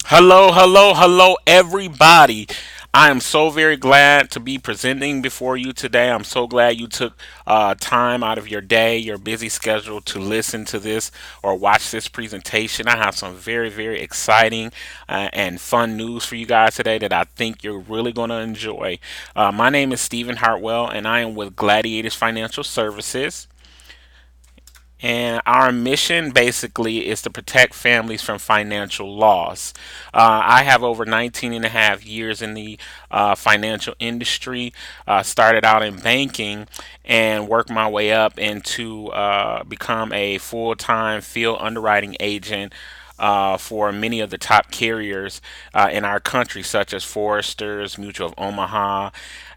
Hello, hello, hello, everybody. I am so very glad to be presenting before you today. I'm so glad you took time out of your day, your busy schedule, to listen to this or watch this presentation. I have some very, very exciting and fun news for you guys today that I think you're really going to enjoy. My name is Stephen Hartwell, and I am with Gladiators Financial Services. And our mission basically is to protect families from financial loss. I have over 19 and a half years in the financial industry. Started out in banking and worked my way up into become a full time field underwriting agent for many of the top carriers in our country, such as Foresters, Mutual of Omaha.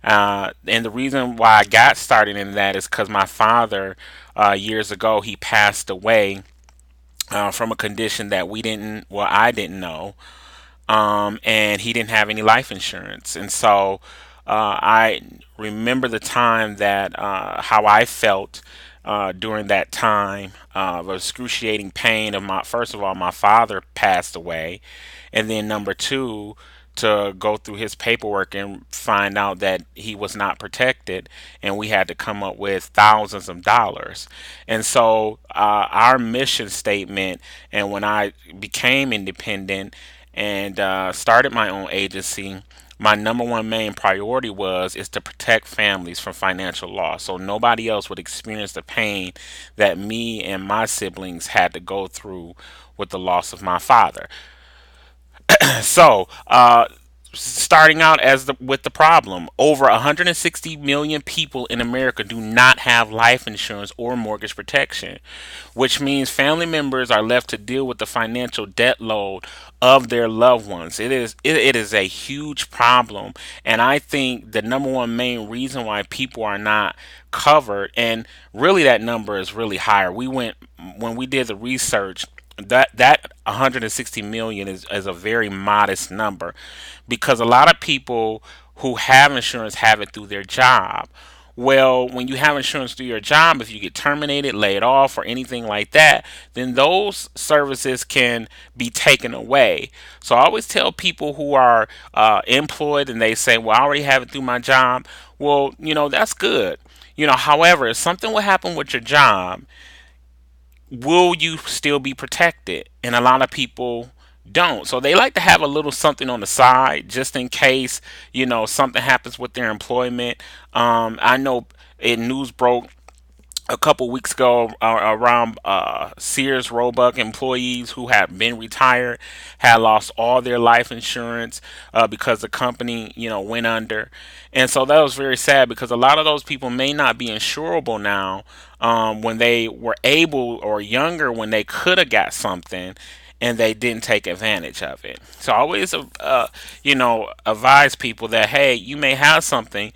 And the reason why I got started in that is because my father, years ago, he passed away from a condition that I didn't know, and he didn't have any life insurance. And so I remember the time that how I felt during that time of excruciating pain of my first of all my father passed away, and then number two, to go through his paperwork and find out that he was not protected, and we had to come up with thousands of dollars. And so our mission statement, and when I became independent and started my own agency, my number one main priority was is to protect families from financial loss, so nobody else would experience the pain that me and my siblings had to go through with the loss of my father. So starting out with the problem, over 160 million people in America do not have life insurance or mortgage protection, which means family members are left to deal with the financial debt load of their loved ones. It is a huge problem, and I think the number one main reason why people are not covered, and really that number is really higher. We went When we did the research, that 160 million is a very modest number, because a lot of people who have insurance have it through their job. Well, when you have insurance through your job, if you get terminated, laid off, or anything like that, then those services can be taken away. So I always tell people who are employed and they say, "Well, I already have it through my job." Well, that's good. However, if something will happen with your job, will you still be protected? And a lot of people don't. So they like to have a little something on the side just in case, something happens with their employment. I know news broke a couple weeks ago around Sears Roebuck employees who had been retired had lost all their life insurance because the company went under. And so that was very sad, because a lot of those people may not be insurable now, when they were able, or younger, when they could have got something and they didn't take advantage of it. So I always advise people that, hey, you may have something,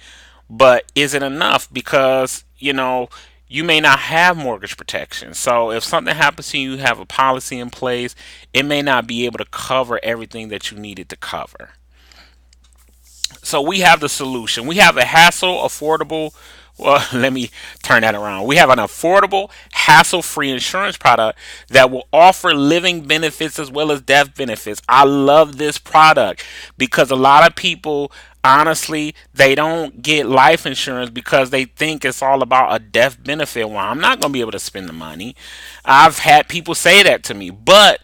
but is it enough? Because you may not have mortgage protection. So if something happens to you, you have a policy in place, it may not be able to cover everything that you needed to cover. So we have the solution. We have a hassle affordable. Well, let me turn that around. We have an affordable, hassle free insurance product that will offer living benefits as well as death benefits. I love this product because a lot of people, honestly, they don't get life insurance because they think it's all about a death benefit. Well, I'm not going to be able to spend the money. I've had people say that to me, but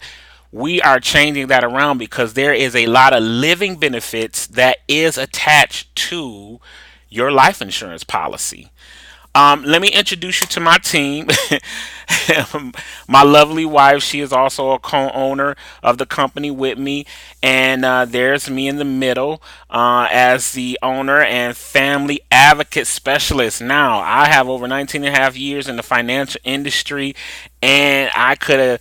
we are changing that around because there is a lot of living benefits that is attached to your life insurance policy. Let me introduce you to my team. My lovely wife, she is also a co-owner of the company with me, and there's me in the middle as the owner and family advocate specialist. Now, I have over 19 and a half years in the financial industry, and I could have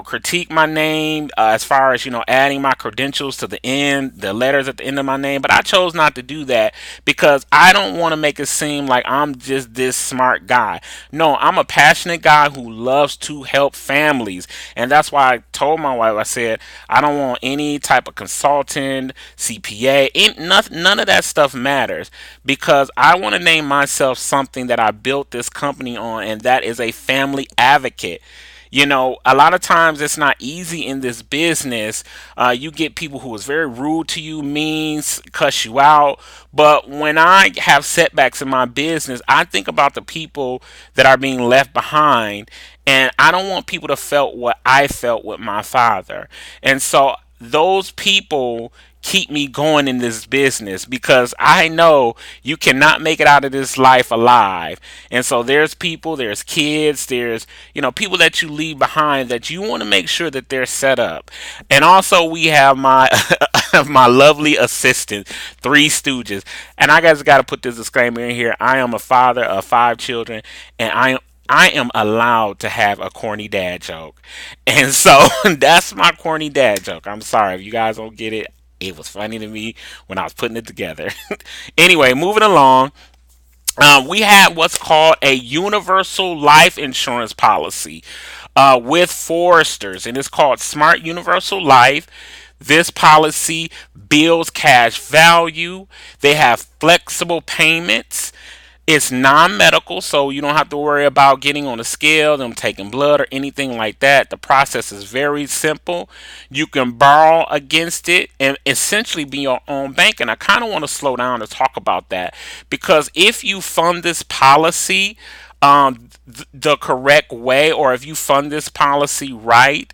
critique my name as far as, adding my credentials to the end, the letters at the end of my name. But I chose not to do that because I don't want to make it seem like I'm just this smart guy. No, I'm a passionate guy who loves to help families. And that's why I told my wife, I said, I don't want any type of consultant, CPA, none of that stuff matters, because I want to name myself something that I built this company on, and that is a family advocate. A lot of times it's not easy in this business. You get people who is very rude to you, means, cuss you out. But when I have setbacks in my business, I think about the people that are being left behind, and I don't want people to felt what I felt with my father. And so those people keep me going in this business because I know you cannot make it out of this life alive. And so there's people, there's kids, there's people that you leave behind that you want to make sure that they're set up. And also we have my my lovely assistant, Three Stooges. And I guys got to put this disclaimer in here. I am a father of five children, and I am allowed to have a corny dad joke. And so that's my corny dad joke. I'm sorry if you guys don't get it. It was funny to me when I was putting it together. Anyway, moving along. We had what's called a universal life insurance policy with Foresters, and it's called Smart Universal Life. This policy builds cash value. They have flexible payments. It's non-medical, so you don't have to worry about getting on a scale, them taking blood or anything like that. The process is very simple. You can borrow against it and essentially be your own bank. And I kind of want to slow down to talk about that because if you fund this policy the correct way, or if you fund this policy right,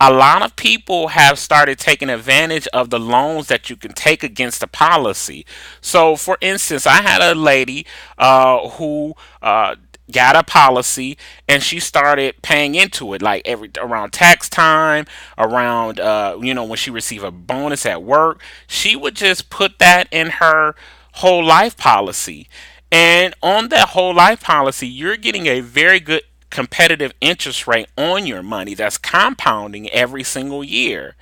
a lot of people have started taking advantage of the loans that you can take against the policy. So, for instance, I had a lady who got a policy and she started paying into it like every around tax time, around when she received a bonus at work, she would just put that in her whole life policy. And on that whole life policy, you're getting a very good competitive interest rate on your money that's compounding every single year.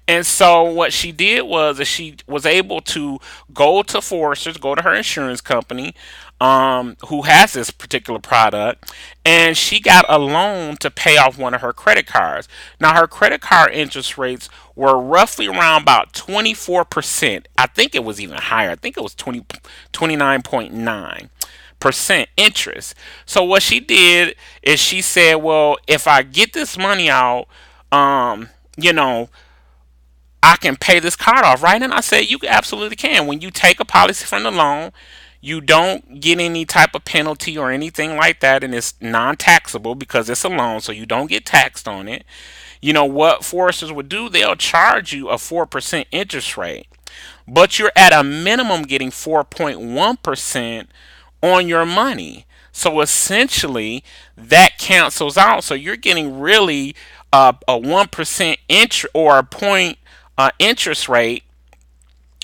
And so what she did was that she was able to go to Foresters, go to her insurance company, who has this particular product, and she got a loan to pay off one of her credit cards. Now her credit card interest rates were roughly around about 24%. I think it was even higher. I think it was 29.9% interest. So what she did is she said, well, if I get this money out, you know, I can pay this card off, right? And I said, you absolutely can. When you take a policy from the loan, you don't get any type of penalty or anything like that, and it's non-taxable because it's a loan, so you don't get taxed on it. You know what foresters would do? They'll charge you a 4% interest rate, but you're at a minimum getting 4.1% on your money. So essentially, that cancels out. So you're getting really a 1% interest or a point interest rate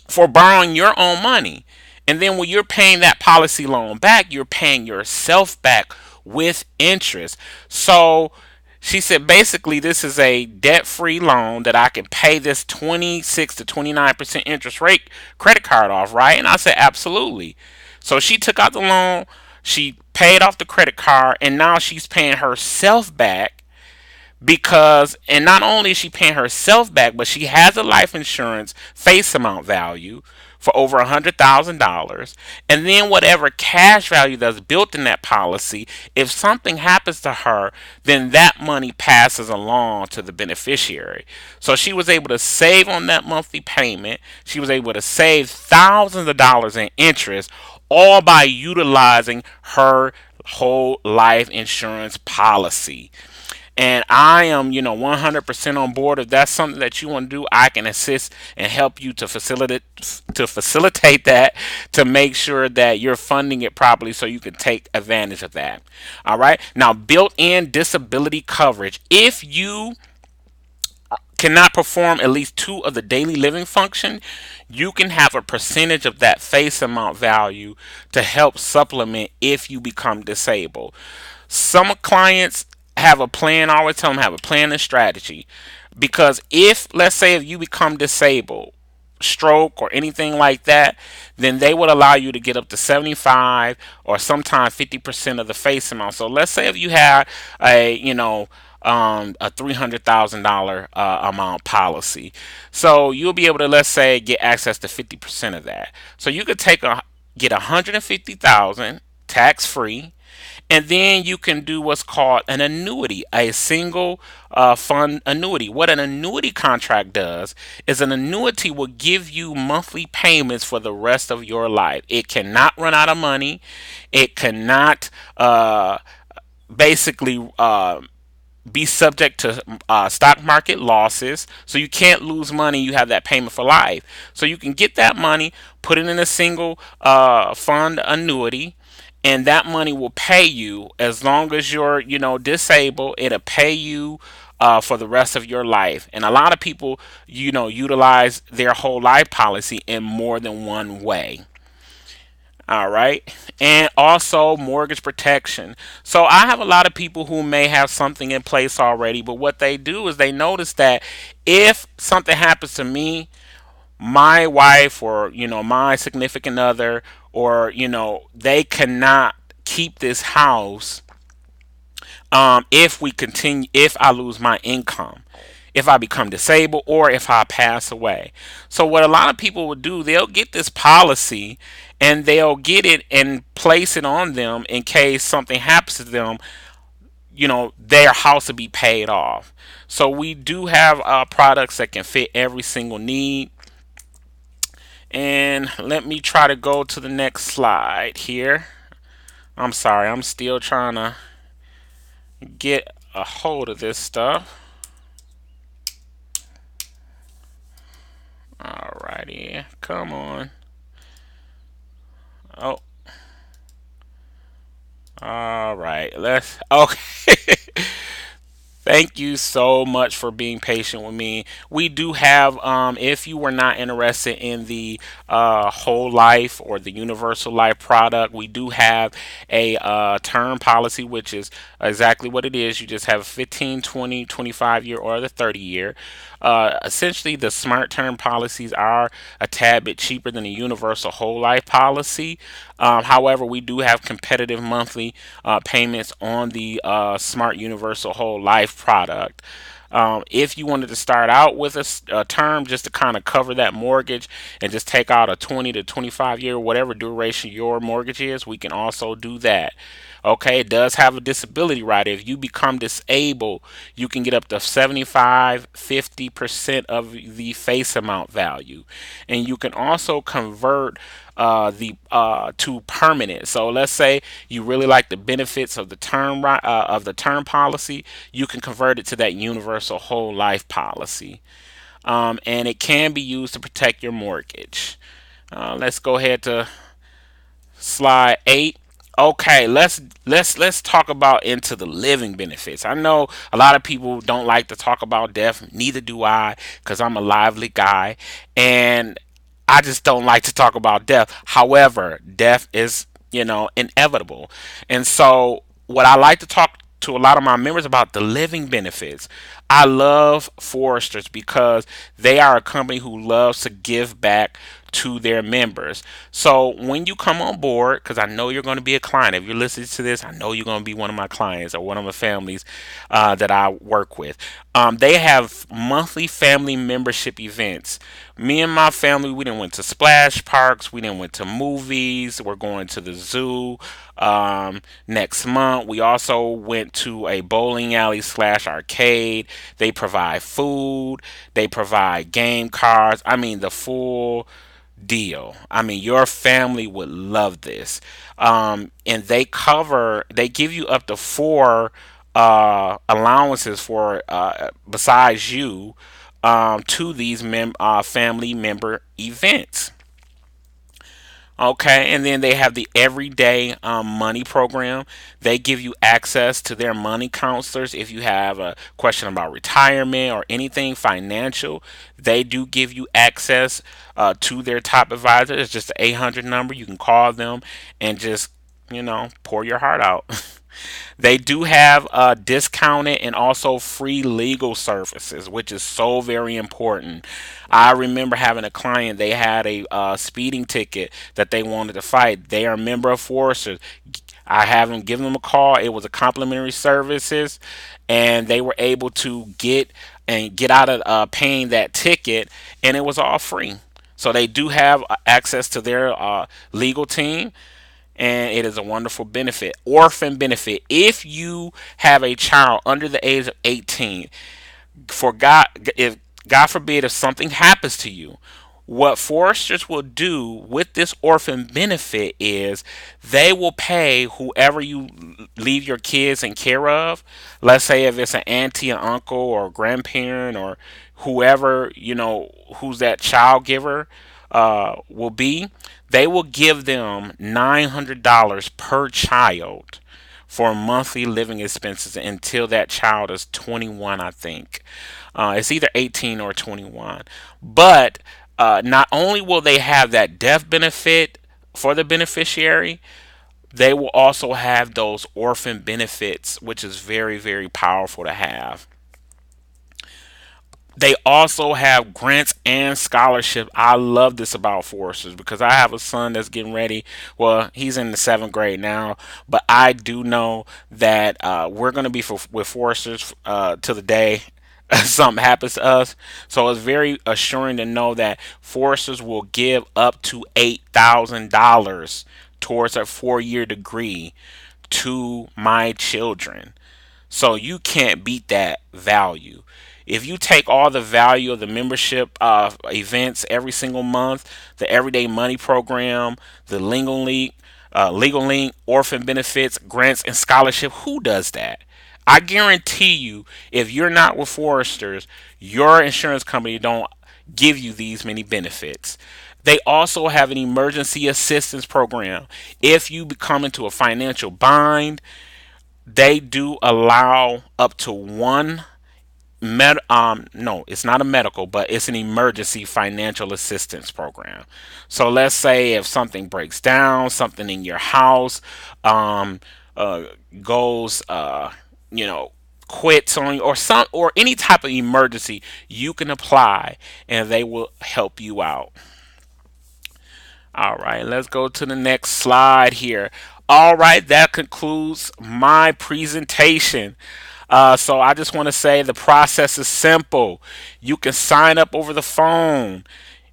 for borrowing your own money. And then when you're paying that policy loan back, you're paying yourself back with interest. So she said basically this is a debt free loan that I can pay this 26 to 29% interest rate credit card off, right? And I said, absolutely. So she took out the loan, she paid off the credit card, and now she's paying herself back because, and not only is she paying herself back, but she has a life insurance face amount value for over $100,000, and then whatever cash value that's built in that policy, if something happens to her, then that money passes along to the beneficiary. So she was able to save on that monthly payment. She was able to save thousands of dollars in interest, all by utilizing her whole life insurance policy. And I am, 100% on board. If that's something that you want to do, I can assist and help you to facilitate that, to make sure that you're funding it properly so you can take advantage of that. All right. Now, built-in disability coverage. If you cannot perform at least two of the daily living function, you can have a percentage of that face amount value to help supplement if you become disabled. Some clients have a plan. I always tell them have a plan and strategy, because if, let's say, if you become disabled, stroke or anything like that, then they would allow you to get up to 75 or sometimes 50% of the face amount. So let's say if you had a $300,000 amount policy, so you'll be able to, let's say, get access to 50% of that. So you could get 150,000 tax free, And then you can do what's called an annuity, a single fund annuity. What an annuity contract does is an annuity will give you monthly payments for the rest of your life. It cannot run out of money. It cannot basically be subject to stock market losses. So you can't lose money. You have that payment for life. So you can get that money, put it in a single fund annuity, and that money will pay you as long as you're, disabled. It'll pay you for the rest of your life. And a lot of people, utilize their whole life policy in more than one way. All right. And also mortgage protection. So I have a lot of people who may have something in place already, but what they do is they notice that if something happens to me, my wife, or, my significant other, or, they cannot keep this house if I lose my income, if I become disabled, or if I pass away. So what a lot of people will do, they'll get this policy and they'll get it and place it on them in case something happens to them, their house will be paid off. So we do have products that can fit every single need. And let me try to go to the next slide here. I'm sorry, I'm still trying to get a hold of this stuff. Alrighty, come on. Oh, all right. Let's. Okay. Thank you so much for being patient with me. We do have, if you were not interested in the whole life or the universal life product, we do have a term policy, which is exactly what it is. You just have a 15, 20, 25 year, or the 30 year. Essentially, the smart term policies are a tad bit cheaper than a universal whole life policy. However, we do have competitive monthly payments on the smart universal whole life product. If you wanted to start out with a term just to kind of cover that mortgage and just take out a 20 to 25 year, whatever duration your mortgage is, we can also do that. Okay, it does have a disability rider. If you become disabled, you can get up to 75, 50% of the face amount value. And you can also convert the to permanent. So let's say you really like the benefits of the term policy, you can convert it to that universal whole life policy, and it can be used to protect your mortgage. Let's go ahead to slide 8. Okay, let's talk about into the living benefits. I know a lot of people don't like to talk about death, neither do I, because I'm a lively guy, and I just don't like to talk about death. However, death is, inevitable. And so what I like to talk to a lot of my members about the living benefits. I love Foresters because they are a company who loves to give back to their members. So when you come on board, because I know you're going to be a client, if you're listening to this, I know you're going to be one of my clients or one of my families that I work with. They have monthly family membership events. Me and my family, we didn't went to splash parks, we didn't went to movies. We're going to the zoo next month. We also went to a bowling alley slash arcade. They provide food. They provide game cards. I mean, the full deal. I mean, your family would love this. And they give you up to four allowances for besides you to these family member events. Okay, and then they have the everyday money program. They give you access to their money counselors if you have a question about retirement or anything financial. They do give you access to their top advisor. It's just an 800 number. You can call them and just, pour your heart out. They do have discounted and also free legal services, which is so very important. I remember having a client, they had a speeding ticket that they wanted to fight. They are a member of Foresters. I haven't given them a call. It was a complimentary services, and they were able to get out of paying that ticket, and it was all free. So they do have access to their legal team, and it is a wonderful benefit. Orphan benefit. If you have a child under the age of 18, for God, if God forbid, if something happens to you, what foresters will do with this orphan benefit is they will pay whoever you leave your kids in care of. Let's say if it's an auntie, an uncle, or a grandparent, or whoever, who's that child giver will be, they will give them $900 per child for monthly living expenses until that child is 21, I think. It's either 18 or 21. But not only will they have that death benefit for the beneficiary, they will also have those orphan benefits, which is very, very powerful to have. They also have grants and scholarships. I love this about Foresters because I have a son that's getting ready. Well, he's in the seventh grade now, but I do know that we're going to be with Foresters to the day something happens to us. So it's very assuring to know that Foresters will give up to $8,000 towards a 4-year degree to my children. So you can't beat that value. If you take all the value of the membership events every single month, the Everyday Money Program, the Legal Link, orphan benefits, grants, and scholarship, who does that? I guarantee you, if you're not with Foresters, your insurance company don't give you these many benefits. They also have an emergency assistance program. If you become into a financial bind, they do allow up to one no, it's not a medical, but it's an emergency financial assistance program. So let's say if something breaks down, something in your house um uh goes you know quits on you, or any type of emergency, you can apply and they will help you out. All right, let's go to the next slide here. All right, that concludes my presentation. So I just want to say the process is simple. You can sign up over the phone.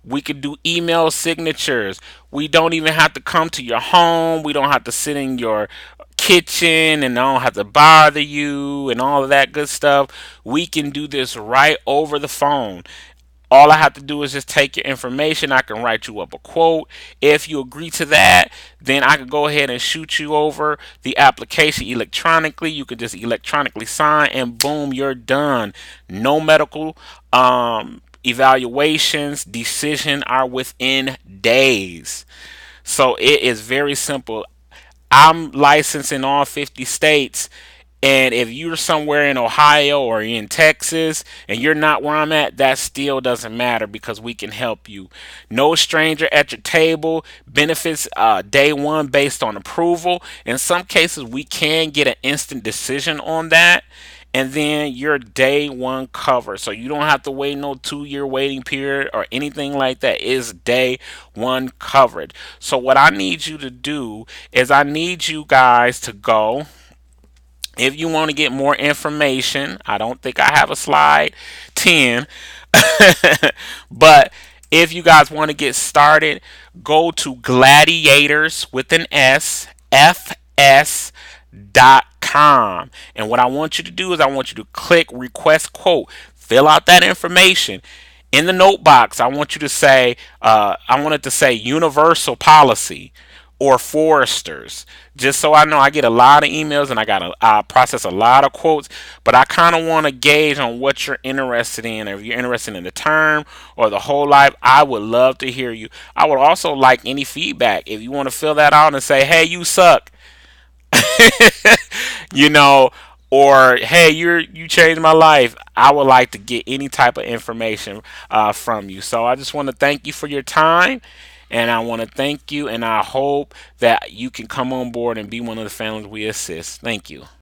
We can do email signatures. We don't even have to come to your home. We don't have to sit in your kitchen and I don't have to bother you and all of that good stuff. We can do this right over the phone. All I have to do is just take your information. I can write you up a quote. If you agree to that, then I can go ahead and shoot you over the application electronically. You can just electronically sign, and boom, you're done. No medical evaluations, decision are within days. So it is very simple. I'm licensed in all 50 states. And if you're somewhere in Ohio or in Texas and you're not where I'm at, that still doesn't matter because we can help you. No stranger at your table. Benefits day one based on approval. In some cases, we can get an instant decision on that. And then your day one cover. So you don't have to wait no 2-year waiting period or anything like that. It's day one coverage. So what I need you to do is I need you guys to go. If you want to get more information, I don't think I have a slide 10, but if you guys want to get started, go to gladiators with an S, FS.com. And what I want you to do is I want you to click request quote, fill out that information. In the note box, I want you to say, I want it to say universal policy or foresters, just so I know. I get a lot of emails and I process a lot of quotes, but I kind of want to gauge on what you're interested in. If you're interested in the term or the whole life, I would love to hear you. I would also like any feedback. If you want to fill that out and say, hey, you suck, you know, or hey, you changed my life. I would like to get any type of information from you. So I just want to thank you for your time, and I want to thank you, and I hope that you can come on board and be one of the families we assist. Thank you.